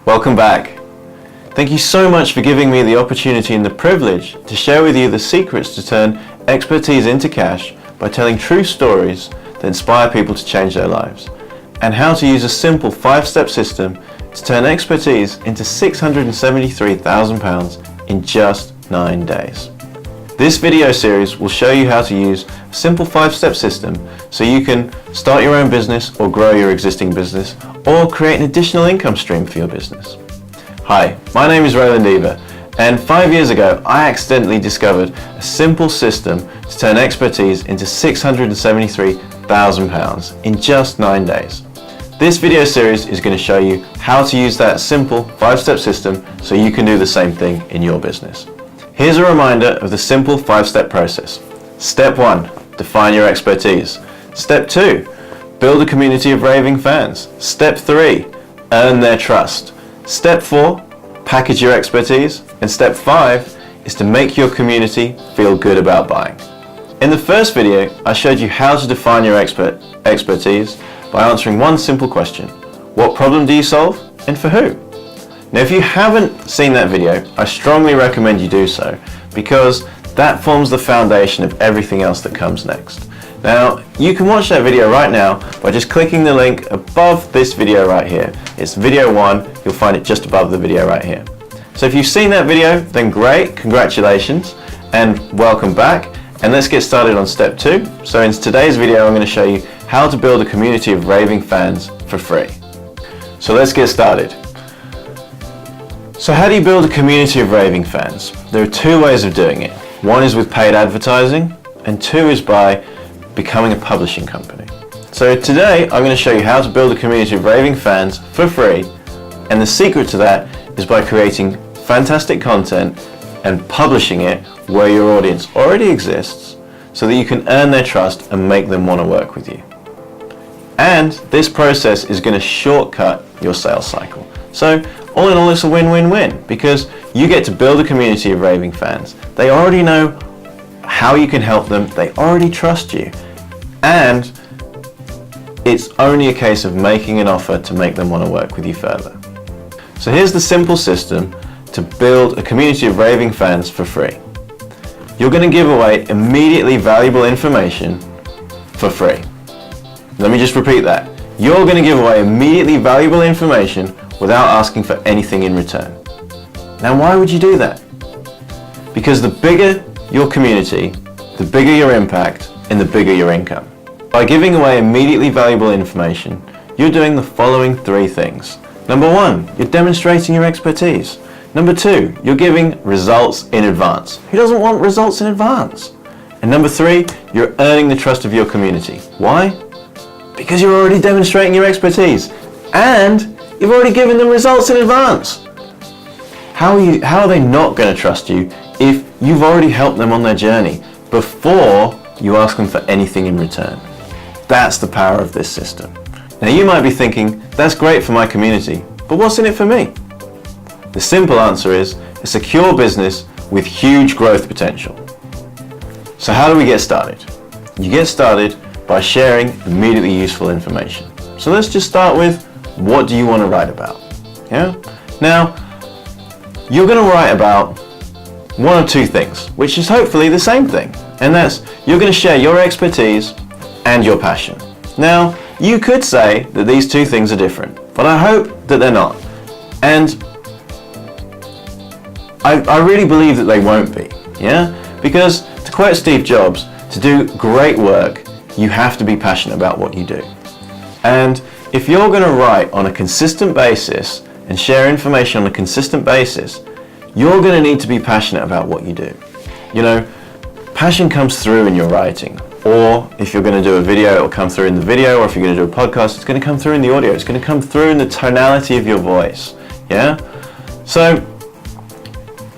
Welcome back. Thank you so much for giving me the opportunity and the privilege to share with you the secrets to turn expertise into cash by telling true stories that inspire people to change their lives, and how to use a simple 5-step system to turn expertise into £673,000 in just 9 days. This video series will show you how to use a simple 5-step system so you can start your own business or grow your existing business or create an additional income stream for your business. Hi, my name is Raving, and 5 years ago I accidentally discovered a simple system to turn expertise into £673,000 in just 9 days. This video series is going to show you how to use that simple 5-step system so you can do the same thing in your business. Here's a reminder of the simple 5-step process. Step 1, define your expertise. Step 2, build a community of raving fans. Step 3, earn their trust. Step 4, package your expertise. And step 5 is to make your community feel good about buying. In the first video, I showed you how to define your expertise by answering one simple question. What problem do you solve, and for who? Now, if you haven't seen that video, I strongly recommend you do so, because that forms the foundation of everything else that comes next. Now, you can watch that video right now by just clicking the link above this video right here. It's video 1, you'll find it just above the video right here. So if you've seen that video, then great, congratulations, and welcome back. And let's get started on step 2. So in today's video, I'm going to show you how to build a community of raving fans for free. So let's get started. So how do you build a community of raving fans? There are 2 ways of doing it. One is with paid advertising, and 2 is by becoming a publishing company. So today I'm going to show you how to build a community of raving fans for free, and the secret to that is by creating fantastic content and publishing it where your audience already exists so that you can earn their trust and make them want to work with you. And this process is going to shortcut your sales cycle. So all in all, it's a win-win-win, because you get to build a community of raving fans. They already know how you can help them, they already trust you, and it's only a case of making an offer to make them want to work with you further. So here's the simple system to build a community of raving fans for free. You're going to give away immediately valuable information for free. Let me just repeat that. You're going to give away immediately valuable information without asking for anything in return. Now, why would you do that? Because the bigger your community, the bigger your impact, and the bigger your income. By giving away immediately valuable information, you're doing the following 3 things. Number 1, you're demonstrating your expertise. Number 2, you're giving results in advance. Who doesn't want results in advance? And number 3, you're earning the trust of your community. Why? Because you're already demonstrating your expertise, and you've already given them results in advance. How are they not going to trust you if you've already helped them on their journey before you ask them for anything in return? That's the power of this system. Now, you might be thinking, that's great for my community, but what's in it for me? The simple answer is a secure business with huge growth potential. So how do we get started? You get started by sharing immediately useful information. So let's just start with, what do you want to write about? Yeah? Now, you're going to write about 1 or 2 things, which is hopefully the same thing. And that's, you're going to share your expertise and your passion. Now, you could say that these 2 things are different, but I hope that they're not. And I really believe that they won't be. Yeah? Because, to quote Steve Jobs, to do great work, you have to be passionate about what you do. And if you're going to write on a consistent basis and share information on a consistent basis, you're going to need to be passionate about what you do. You know, passion comes through in your writing, or if you're going to do a video, it'll come through in the video, or if you're going to do a podcast, it's going to come through in the audio, it's going to come through in the tonality of your voice. Yeah? So,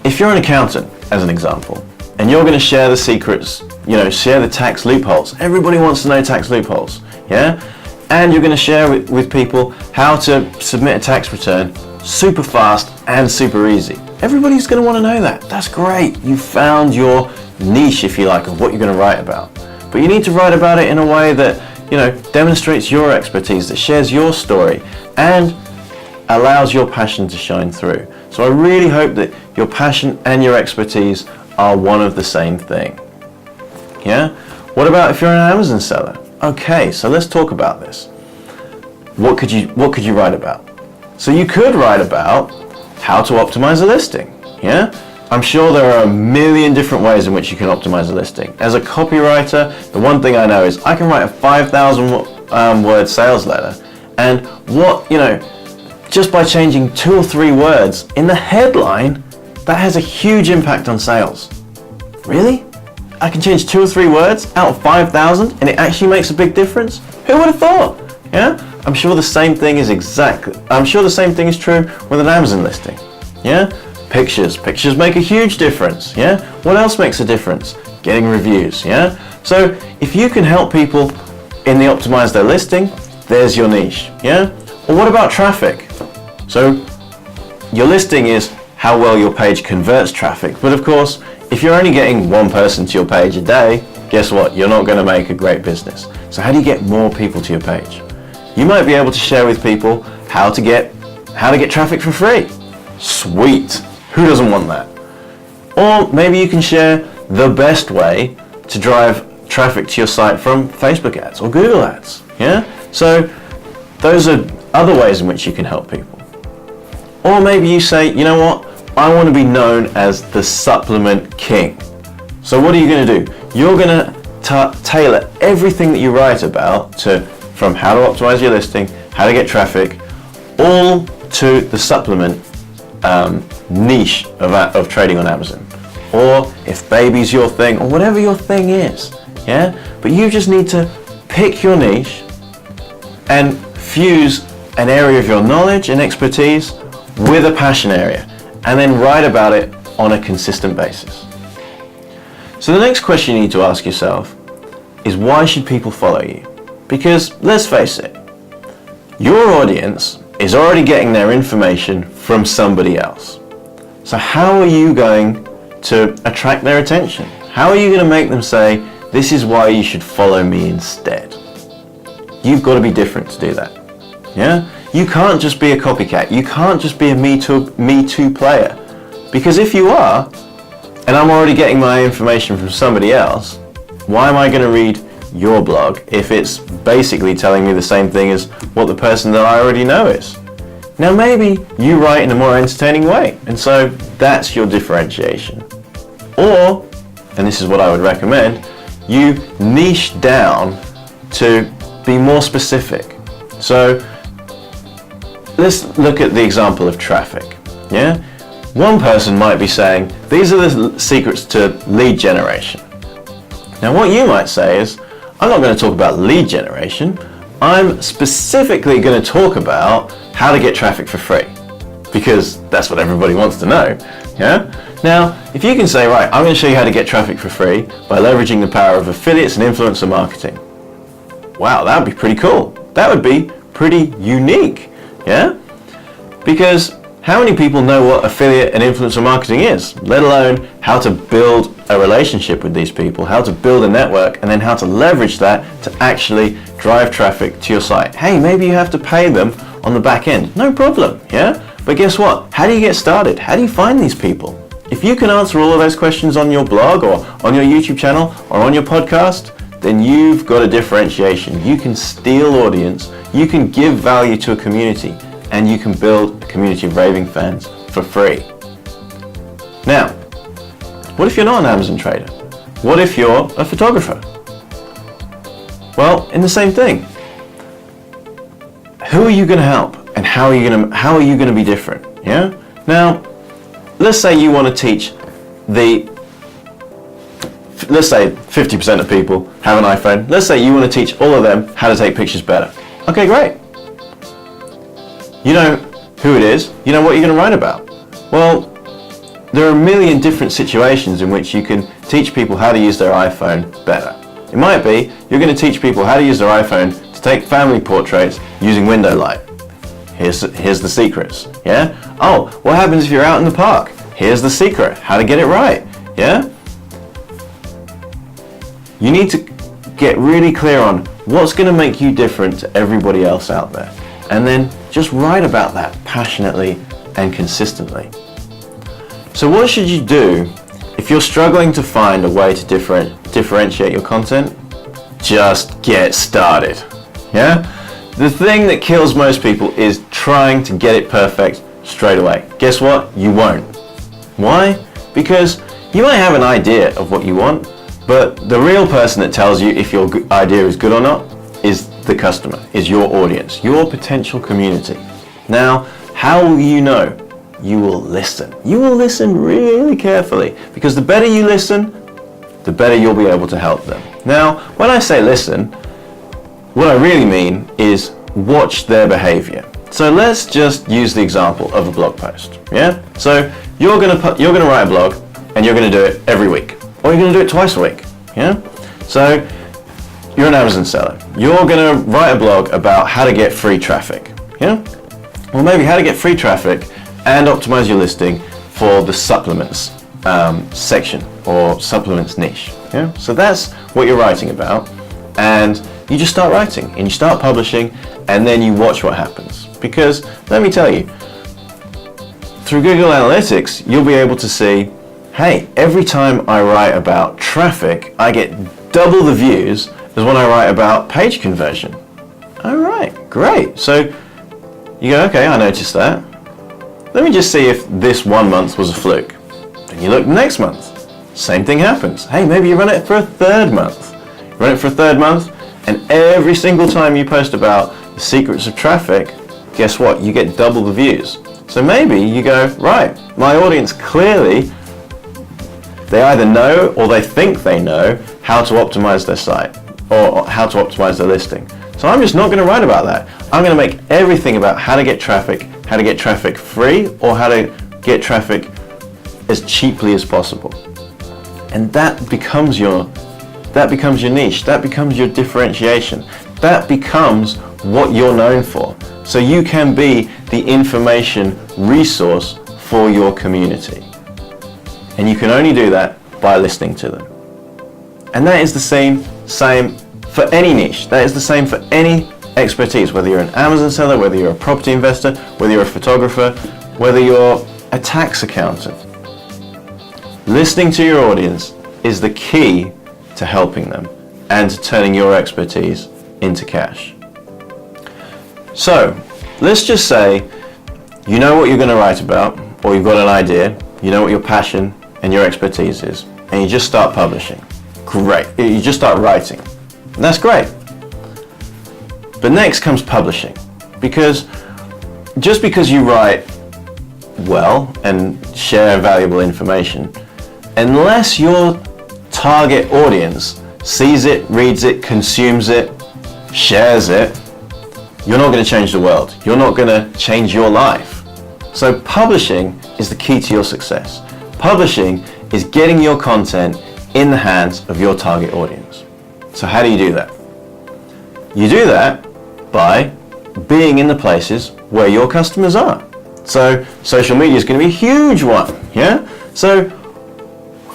if you're an accountant, as an example, and you're going to share the secrets, you know, share the tax loopholes. Everybody wants to know tax loopholes. Yeah? And you're going to share with people how to submit a tax return super fast and super easy. Everybody's going to want to know that. That's great. You found your niche, if you like, of what you're going to write about. But you need to write about it in a way that, you know, demonstrates your expertise, that shares your story, and allows your passion to shine through. So I really hope that your passion and your expertise are one of the same thing. Yeah? What about if you're an Amazon seller? Okay, so let's talk about this. What could you write about? So you could write about how to optimize a listing. Yeah? I'm sure there are a million different ways in which you can optimize a listing. As a copywriter, the one thing I know is I can write a 5,000 word sales letter, and just by changing 2 or 3 words in the headline, that has a huge impact on sales. Really? I can change 2 or 3 words out of 5,000 and it actually makes a big difference? Who would have thought? Yeah? I'm sure the same thing is true with an Amazon listing. Yeah? Pictures make a huge difference. Yeah? What else makes a difference? Getting reviews. Yeah? So if you can help people in the optimize their listing, there's your niche. Yeah? Or what about traffic? So your listing is how well your page converts traffic, but of course, if you're only getting 1 person to your page a day, guess what? You're not going to make a great business. So how do you get more people to your page? You might be able to share with people how to get traffic for free. Sweet. Who doesn't want that? Or maybe you can share the best way to drive traffic to your site from Facebook ads or Google ads. Yeah? So those are other ways in which you can help people. Or maybe you say, you know what? I want to be known as the supplement king. So what are you going to do? You're going to tailor everything that you write about from how to optimize your listing, how to get traffic, all to the supplement niche of trading on Amazon. Or if baby's your thing, or whatever your thing is. Yeah? But you just need to pick your niche and fuse an area of your knowledge and expertise with a passion area, and then write about it on a consistent basis. So the next question you need to ask yourself is, why should people follow you? Because let's face it, your audience is already getting their information from somebody else. So how are you going to attract their attention? How are you going to make them say, this is why you should follow me instead? You've got to be different to do that. Yeah? You can't just be a copycat. You can't just be a Me Too player. Because if you are, and I'm already getting my information from somebody else, why am I going to read your blog if it's basically telling me the same thing as what the person that I already know is? Now maybe you write in a more entertaining way, and so that's your differentiation. Or, and this is what I would recommend, you niche down to be more specific. So let's look at the example of traffic. Yeah? One person might be saying, these are the secrets to lead generation. Now what you might say is, I'm not going to talk about lead generation. I'm specifically going to talk about how to get traffic for free, because that's what everybody wants to know. Yeah? Now, if you can say, right, I'm going to show you how to get traffic for free by leveraging the power of affiliates and influencer marketing. Wow, that would be pretty cool. That would be pretty unique. Yeah? Because how many people know what affiliate and influencer marketing is, let alone how to build a relationship with these people, how to build a network, and then how to leverage that to actually drive traffic to your site? Hey, maybe you have to pay them on the back end. No problem, yeah? But guess what? How do you get started? How do you find these people? If you can answer all of those questions on your blog or on your YouTube channel or on your podcast, then you've got a differentiation. You can steal audience, you can give value to a community, and you can build a community of raving fans for free. Now, what if you're not an Amazon trader? What if you're a photographer? Well, in the same thing. Who are you going to help, and how are you going to be different? Yeah. Now, let's say you want to teach let's say 50% of people have an iPhone. Let's say you want to teach all of them how to take pictures better. Okay, great. You know who it is. You know what you're going to write about. Well, there are a million different situations in which you can teach people how to use their iPhone better. It might be you're going to teach people how to use their iPhone to take family portraits using window light. Here's the secrets. Yeah? Oh, what happens if you're out in the park? Here's the secret, how to get it right. Yeah? You need to get really clear on what's going to make you different to everybody else out there, and then Just write about that passionately and consistently. So what should you do if you're struggling to find a way to differentiate your content? Just get started. Yeah? The thing that kills most people is trying to get it perfect straight away. Guess what? You won't. Why? Because you might have an idea of what you want, but the real person that tells you if your idea is good or not is the customer, is your audience, your potential community. Now, how will you know? You will listen. You will listen really carefully, because the better you listen, the better you'll be able to help them. Now, when I say listen, what I really mean is watch their behavior. So let's just use the example of a blog post. Yeah? So you're gonna write a blog and you're gonna do it every week, or you're gonna do it twice a week. Yeah? So you're an Amazon seller. You're gonna write a blog about how to get free traffic. Yeah? Well, maybe how to get free traffic and optimize your listing for the supplements section or supplements niche. Yeah? So that's what you're writing about, and you just start writing and you start publishing, and then you watch what happens. Because let me tell you, through Google Analytics, you'll be able to see, hey, every time I write about traffic, I get double the views as when I write about page conversion. All right, great. So you go, okay, I noticed that. Let me just see if this 1 month was a fluke. Then you look next month, same thing happens. Hey, maybe you run it for a third month. You run it for a third month, and every single time you post about the secrets of traffic, guess what? You get double the views. So maybe you go, right, my audience clearly, they either know or they think they know how to optimize their site or how to optimize their listing. So I'm just not going to write about that. I'm going to make everything about how to get traffic free, or how to get traffic as cheaply as possible. And that becomes your niche. That becomes your differentiation. That becomes what you're known for. So you can be the information resource for your community. And you can only do that by listening to them. And that is the same for any niche. That is the same for any expertise, whether you're an Amazon seller, whether you're a property investor, whether you're a photographer, whether you're a tax accountant. Listening to your audience is the key to helping them and to turning your expertise into cash. So let's just say you know what you're going to write about, or you've got an idea, you know what your passion and your expertise is, and you just start publishing. Great. You just start writing. And that's great. But next comes publishing, because just because you write well and share valuable information, unless your target audience sees it, reads it, consumes it, shares it, you're not going to change the world. You're not going to change your life. So publishing is the key to your success. Publishing is getting your content in the hands of your target audience. So how do you do that? You do that by being in the places where your customers are. So social media is going to be a huge one. Yeah? So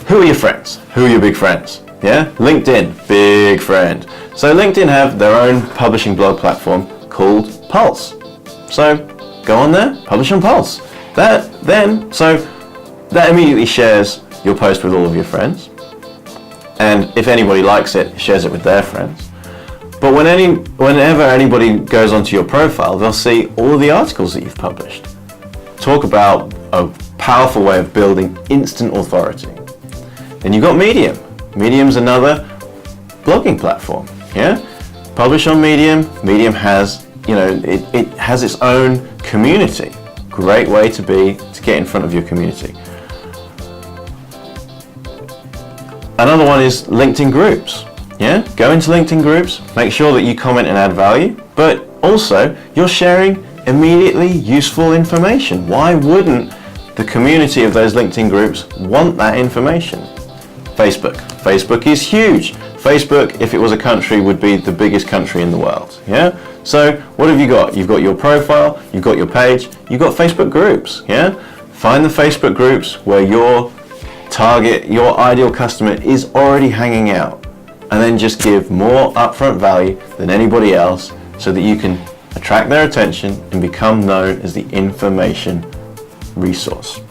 who are your friends? Who are your big friends? Yeah? LinkedIn, big friend. So LinkedIn have their own publishing blog platform called Pulse. So go on there, publish on Pulse. That immediately shares your post with all of your friends. And if anybody likes it, shares it with their friends. But whenever anybody goes onto your profile, they'll see all of the articles that you've published. Talk about a powerful way of building instant authority. Then you've got Medium. Medium's another blogging platform. Yeah? Publish on Medium. Medium has, it has its own community. Great way to get in front of your community. Another one is LinkedIn groups. Yeah? Go into LinkedIn groups, make sure that you comment and add value, but also you're sharing immediately useful information. Why wouldn't the community of those LinkedIn groups want that information? Facebook. Facebook is huge. Facebook, if it was a country, would be the biggest country in the world. Yeah? So what have you got? You've got your profile, you've got your page, you've got Facebook groups. Yeah? Find the Facebook groups where your ideal customer is already hanging out, and then just give more upfront value than anybody else so that you can attract their attention, and become known as the information resource.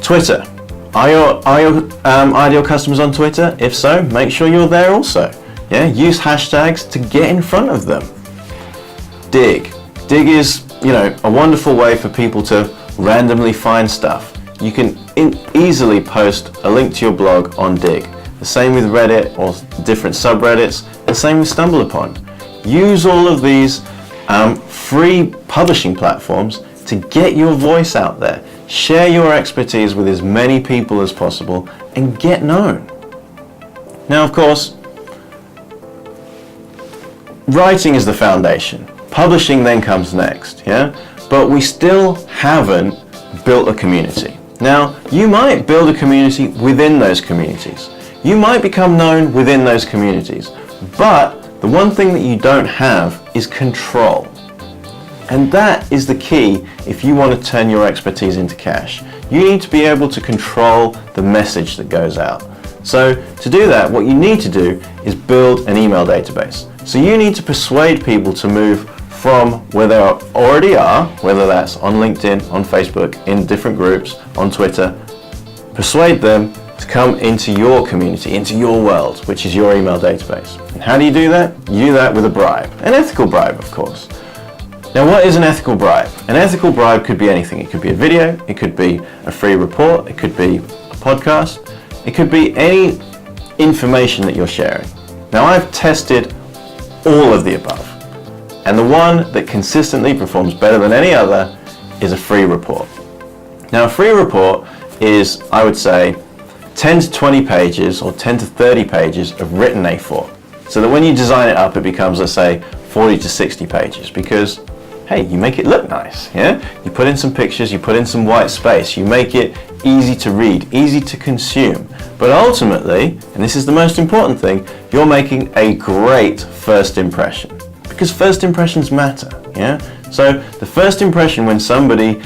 Twitter. Are your ideal customers on Twitter? If so, make sure you're there also. Yeah, use hashtags to get in front of them. Dig. Dig is, a wonderful way for people to randomly find stuff. You can easily post a link to your blog on Dig. The same with Reddit or different subreddits. The same with StumbleUpon. Use all of these free publishing platforms to get your voice out there. Share your expertise with as many people as possible and get known. Now, of course, writing is the foundation. Publishing then comes next, yeah? But we still haven't built a community. Now, you might build a community within those communities. You might become known within those communities. But the one thing that you don't have is control. And that is the key if you want to turn your expertise into cash. You need to be able to control the message that goes out. So to do that, what you need to do is build an email database. So you need to persuade people to move from where they already are, whether that's on LinkedIn, on Facebook, in different groups, on Twitter. Persuade them to come into your community, into your world, which is your email database. And how do you do that? You do that with a bribe, an ethical bribe, of course. Now, what is an ethical bribe? An ethical bribe could be anything. It could be a video, it could be a free report, it could be a podcast, it could be any information that you're sharing. Now, I've tested all of the above, and the one that consistently performs better than any other is a free report. Now, a free report is, I would say, 10 to 20 pages or 10 to 30 pages of written A4. So that when you design it up, it becomes, let's say, 40 to 60 pages, because hey, you make it look nice, yeah? You put in some pictures, you put in some white space, you make it easy to read, easy to consume. But ultimately, and this is the most important thing, you're making a great first impression. Because first impressions matter, yeah? So the first impression when somebody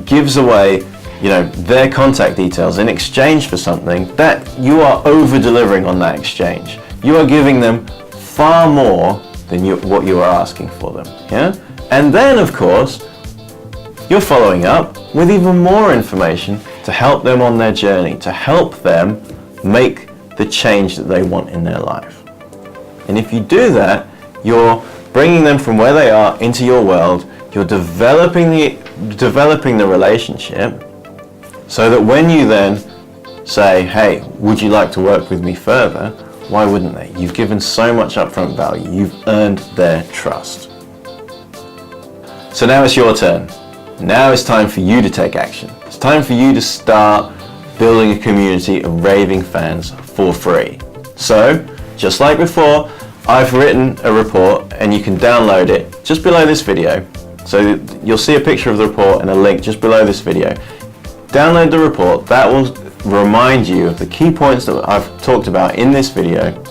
gives away, their contact details in exchange for something, that you are over-delivering on that exchange. You are giving them far more than what you are asking for them, yeah? And then, of course, you're following up with even more information to help them on their journey, to help them make the change that they want in their life. And if you do that, you're bringing them from where they are into your world, you're developing the relationship so that when you then say, hey, would you like to work with me further? Why wouldn't they? You've given so much upfront value. You've earned their trust. So now it's your turn. Now it's time for you to take action. It's time for you to start building a community of raving fans for free. So, just like before, I've written a report and you can download it just below this video. So you'll see a picture of the report and a link just below this video. Download the report. That will remind you of the key points that I've talked about in this video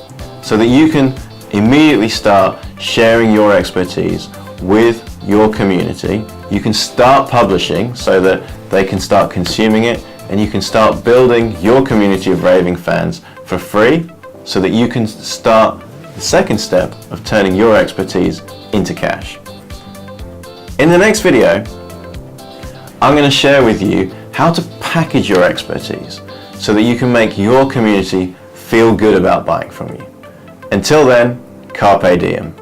so that you can immediately start sharing your expertise with your community. You can start publishing so that they can start consuming it, and you can start building your community of raving fans for free so that you can start the second step of turning your expertise into cash. In the next video, I'm going to share with you how to package your expertise so that you can make your community feel good about buying from you. Until then, carpe diem.